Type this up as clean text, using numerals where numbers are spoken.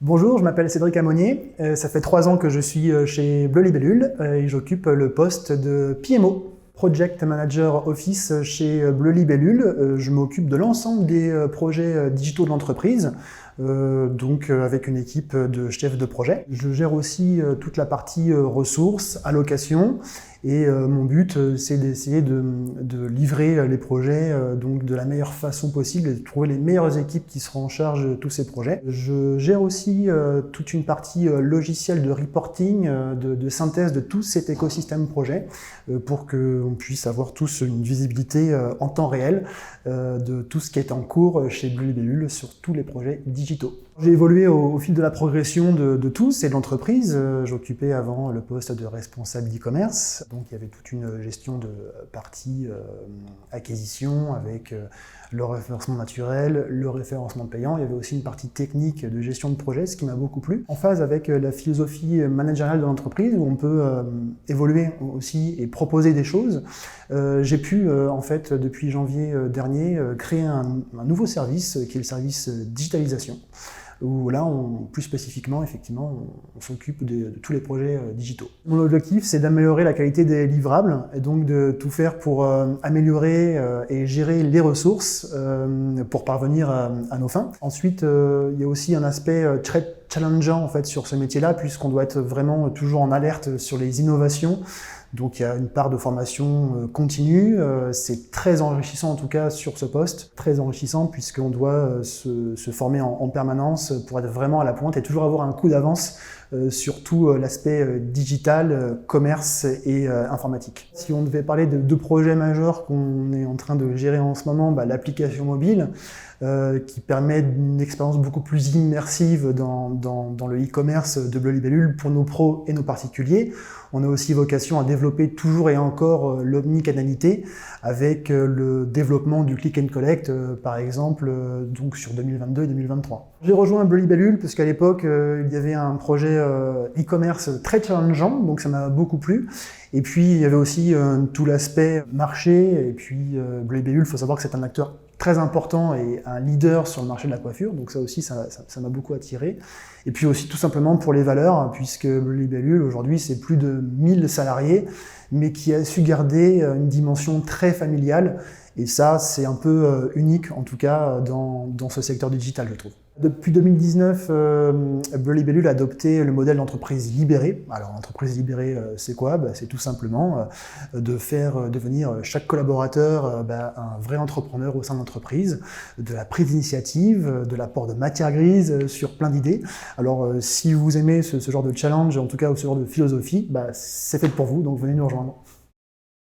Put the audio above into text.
Bonjour, je m'appelle Cédric Ammonier. Ça fait 3 ans que je suis chez Bleu Libellule et j'occupe le poste de PMO, Project Manager Office chez Bleu Libellule. Je m'occupe de l'ensemble des projets digitaux de l'entreprise, avec une équipe de chefs de projet. Je gère aussi toute la partie ressources, allocation. Et mon but, c'est d'essayer de livrer les projets de la meilleure façon possible et de trouver les meilleures équipes qui seront en charge de tous ces projets. Je gère aussi toute une partie logicielle de reporting, de synthèse de tout cet écosystème projet pour qu'on puisse avoir tous une visibilité en temps réel de tout ce qui est en cours chez Bleu Libellule sur tous les projets digitaux. J'ai évolué au fil de la progression de tous et de l'entreprise. J'occupais avant le poste de responsable d'e-commerce. Donc il y avait toute une gestion de partie acquisition avec le référencement naturel, le référencement payant. Il y avait aussi une partie technique de gestion de projet, ce qui m'a beaucoup plu. En phase avec la philosophie managériale de l'entreprise où on peut évoluer aussi et proposer des choses, j'ai pu en fait depuis janvier dernier créer un nouveau service qui est le service digitalisation. Où là, plus spécifiquement, effectivement, on s'occupe de tous les projets digitaux. Mon objectif, c'est d'améliorer la qualité des livrables et donc de tout faire pour améliorer et gérer les ressources pour parvenir à nos fins. Ensuite, il y a aussi un aspect très challengeant en fait sur ce métier-là, puisqu'on doit être vraiment toujours en alerte sur les innovations. Donc il y a une part de formation continue, c'est très enrichissant en tout cas sur ce poste, très enrichissant puisqu'on doit se former en permanence pour être vraiment à la pointe et toujours avoir un coup d'avance sur tout l'aspect digital, commerce et informatique. Si on devait parler de 2 projets majeurs qu'on est en train de gérer en ce moment, l'application mobile qui permet une expérience beaucoup plus immersive dans le e-commerce de Bleu Libellule pour nos pros et nos particuliers. On a aussi vocation à développer toujours et encore l'omnicanalité avec le développement du click and collect, par exemple, donc sur 2022 et 2023. J'ai rejoint Bleu Libellule parce qu'à l'époque, il y avait un projet e-commerce très challengeant, donc ça m'a beaucoup plu. Et puis, il y avait aussi tout l'aspect marché. Et puis, Bleu Libellule, il faut savoir que c'est un acteur très important et un leader sur le marché de la coiffure. Donc ça aussi, ça m'a beaucoup attiré. Et puis aussi tout simplement pour les valeurs, puisque Bleu Libellule, aujourd'hui, c'est plus de 1000 salariés, mais qui a su garder une dimension très familiale. Et ça, c'est un peu unique, en tout cas, dans ce secteur digital, je trouve. Depuis 2019, Bleu Libellule a adopté le modèle d'entreprise libérée. Alors, l'entreprise libérée, c'est quoi? C'est tout simplement de faire devenir chaque collaborateur un vrai entrepreneur au sein de l'entreprise, de la prise d'initiative, de l'apport de matière grise sur plein d'idées. Alors, si vous aimez ce genre de challenge, en tout cas, ou ce genre de philosophie, c'est fait pour vous, donc venez nous rejoindre.